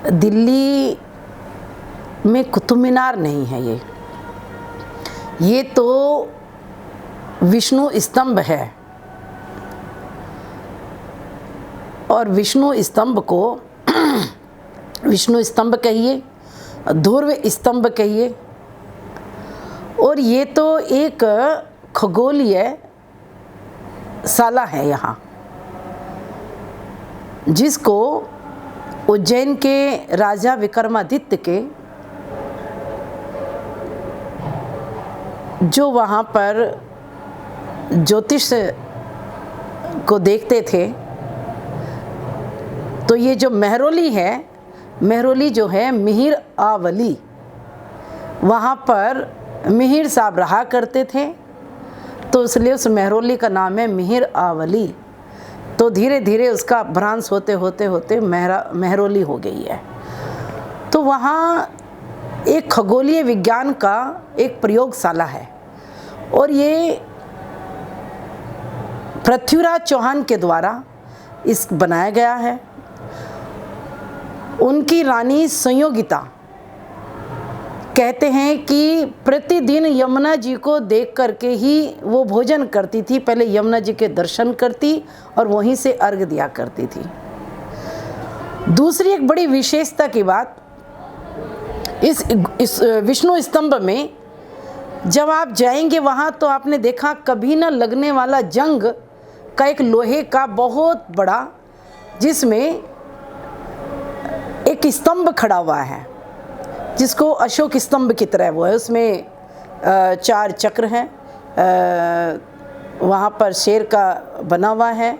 दिल्ली में कुतुब मीनार नहीं है, ये तो विष्णु स्तंभ है। और विष्णु स्तंभ को विष्णु स्तंभ कहिए, ध्रुव स्तंभ कहिए, और ये तो एक खगोलीय शाला है यहाँ, जिसको उज्जैन के राजा विक्रमादित्य के जो वहाँ पर ज्योतिष को देखते थे, तो ये जो मेहरौली है, मेहरौली जो है मिहिर आवली, वहाँ पर मिहिर साहब रहा करते थे, तो इसलिए उस मेहरौली का नाम है मिहिर आवली। तो धीरे धीरे उसका भ्रांश होते होते होते मेहरौली हो गई है। तो वहाँ एक खगोलीय विज्ञान का एक प्रयोगशाला है, और ये पृथ्वीराज चौहान के द्वारा इस बनाया गया है। उनकी रानी संयोगिता कहते हैं कि प्रतिदिन यमुना जी को देख करके ही वो भोजन करती थी। पहले यमुना जी के दर्शन करती और वहीं से अर्घ्य दिया करती थी। दूसरी एक बड़ी विशेषता की बात, इस विष्णु स्तंभ में जब आप जाएंगे वहाँ, तो आपने देखा कभी न लगने वाला जंग का एक लोहे का बहुत बड़ा, जिसमें एक स्तंभ खड़ा हुआ है, जिसको अशोक स्तंभ की तरह वो है। उसमें 4 चक्र हैं, वहाँ पर शेर का बना हुआ है,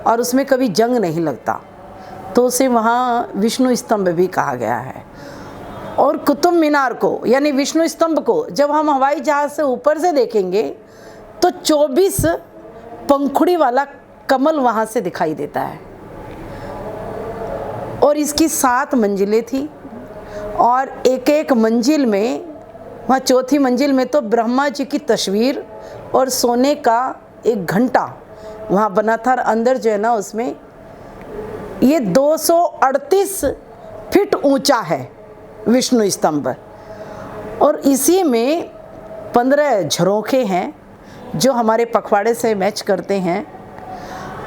और उसमें कभी जंग नहीं लगता, तो उसे वहाँ विष्णु स्तंभ भी कहा गया है। और कुतुब मीनार को यानी विष्णु स्तंभ को जब हम हवाई जहाज़ से ऊपर से देखेंगे, तो 24 पंखुड़ी वाला कमल वहाँ से दिखाई देता है। और इसकी 7 मंजिलें थी, और एक एक मंजिल में, वहाँ चौथी मंजिल में तो ब्रह्मा जी की तस्वीर और सोने का एक घंटा वहाँ बना था। और अंदर जो है ना, उसमें ये 238 फीट ऊंचा है विष्णु स्तंभ, और इसी में 15 झरोखे हैं जो हमारे पखवाड़े से मैच करते हैं।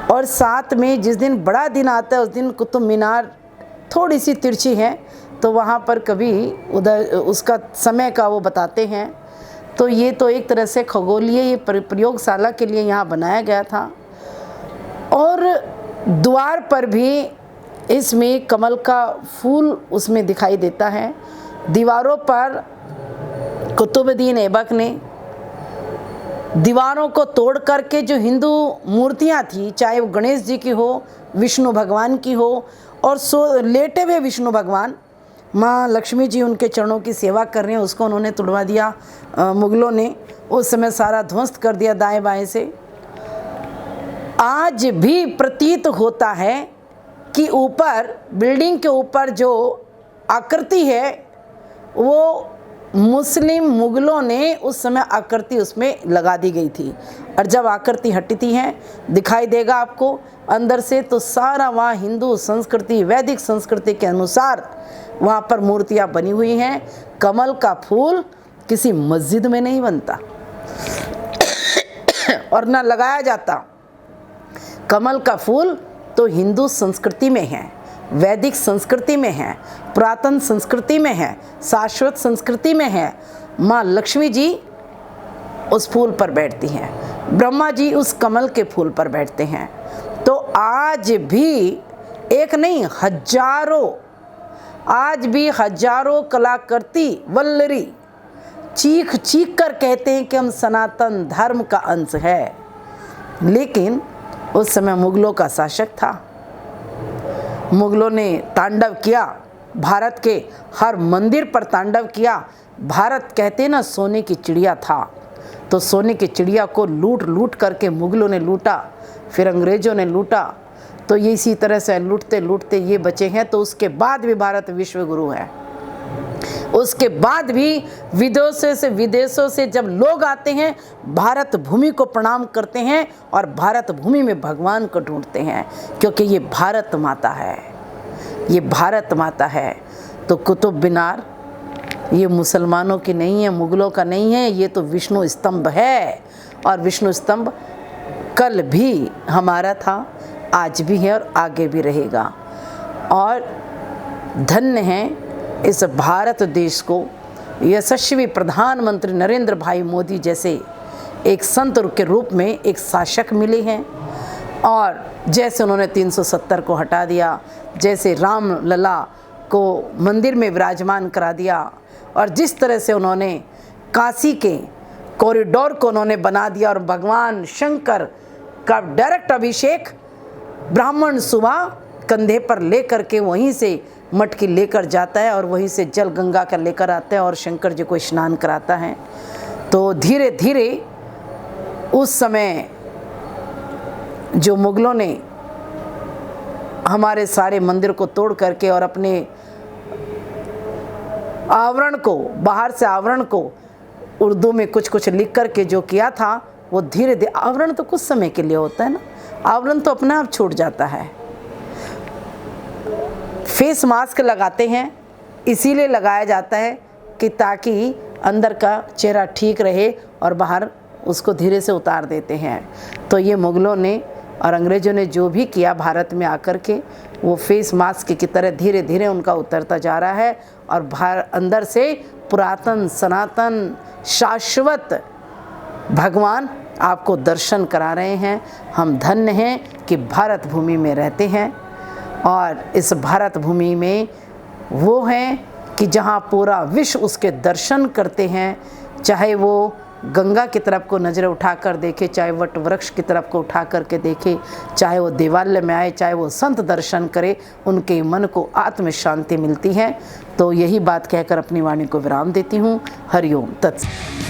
और साथ में जिस दिन बड़ा दिन आता है, उस दिन कुतुब मीनार थोड़ी सी तिरछी है, तो वहाँ पर कभी उधर उसका समय का वो बताते हैं। तो ये तो एक तरह से खगोलीय ये प्रयोगशाला के लिए यहाँ बनाया गया था। और द्वार पर भी इसमें कमल का फूल उसमें दिखाई देता है। दीवारों पर कुतुबुद्दीन ऐबक ने दीवारों को तोड़ करके जो हिंदू मूर्तियाँ थी, चाहे वो गणेश जी की हो, विष्णु भगवान की हो, और लेटे हुए विष्णु भगवान, माँ लक्ष्मी जी उनके चरणों की सेवा कर रहे हैं, उसको उन्होंने तुड़वा दिया। मुगलों ने उस समय सारा ध्वस्त कर दिया दाएं बाएं से। आज भी प्रतीत होता है कि ऊपर बिल्डिंग के ऊपर जो आकृति है, वो मुस्लिम मुगलों ने उस समय आकृति उसमें लगा दी गई थी। और जब आकृति हटती है, दिखाई देगा आपको अंदर से, तो सारा वहाँ हिंदू संस्कृति, वैदिक संस्कृति के अनुसार वहाँ पर मूर्तियाँ बनी हुई हैं। कमल का फूल किसी मस्जिद में नहीं बनता और ना लगाया जाता। कमल का फूल तो हिंदू संस्कृति में है, वैदिक संस्कृति में है, पुरातन संस्कृति में है, शाश्वत संस्कृति में है। माँ लक्ष्मी जी उस फूल पर बैठती हैं, ब्रह्मा जी उस कमल के फूल पर बैठते हैं। तो आज भी एक नहीं, आज भी हजारों कलाकृति वल्लरी चीख चीख कर कहते हैं कि हम सनातन धर्म का अंश है। लेकिन उस समय मुगलों का शासक था, मुगलों ने तांडव किया, भारत के हर मंदिर पर तांडव किया। भारत कहते ना सोने की चिड़िया था, तो सोने की चिड़िया को लूट लूट करके मुगलों ने लूटा, फिर अंग्रेज़ों ने लूटा। तो ये इसी तरह से लूटते लूटते ये बचे हैं। तो उसके बाद भी भारत विश्व गुरु है। उसके बाद भी विदेशों से जब लोग आते हैं, भारत भूमि को प्रणाम करते हैं और भारत भूमि में भगवान को ढूंढते हैं, क्योंकि ये भारत माता है। ये भारत माता है। तो कुतुब मीनार ये मुसलमानों की नहीं है, मुगलों का नहीं है, ये तो विष्णु स्तंभ है। और विष्णु स्तंभ कल भी हमारा था, आज भी है और आगे भी रहेगा। और धन्य है इस भारत देश को यशस्वी प्रधानमंत्री नरेंद्र भाई मोदी जैसे एक संत के रूप में एक शासक मिले हैं। और जैसे उन्होंने 370 को हटा दिया, जैसे राम लला को मंदिर में विराजमान करा दिया, और जिस तरह से उन्होंने काशी के कॉरिडोर को उन्होंने बना दिया, और भगवान शंकर का डायरेक्ट अभिषेक ब्राह्मण सुबह कंधे पर लेकर के वहीं से मटकी लेकर जाता है और वहीं से जल गंगा का लेकर आता है और शंकर जी को स्नान कराता है। तो धीरे धीरे उस समय जो मुगलों ने हमारे सारे मंदिर को तोड़ करके और अपने आवरण को, बाहर से आवरण को उर्दू में कुछ कुछ लिख करके जो किया था, वो धीरे धीरे, आवरण तो कुछ समय के लिए होता है ना, आवरण तो अपने आप छूट जाता है। फेस मास्क लगाते हैं, इसीलिए लगाया जाता है कि ताकि अंदर का चेहरा ठीक रहे और बाहर उसको धीरे से उतार देते हैं। तो ये मुगलों ने और अंग्रेज़ों ने जो भी किया भारत में आकर के, वो फेस मास्क की तरह धीरे धीरे उनका उतरता जा रहा है और बाहर अंदर से पुरातन सनातन शाश्वत भगवान आपको दर्शन करा रहे हैं। हम धन्य हैं कि भारत भूमि में रहते हैं। और इस भारत भूमि में वो हैं कि जहाँ पूरा विश्व उसके दर्शन करते हैं, चाहे वो गंगा की तरफ को नज़रें उठाकर देखे, चाहे वट वृक्ष की तरफ को उठा करके देखे, चाहे वो देवालय में आए, चाहे वो संत दर्शन करे, उनके मन को आत्म शांति मिलती है। तो यही बात कहकर अपनी वाणी को विराम देती हूँ। हरिओम तत्सत।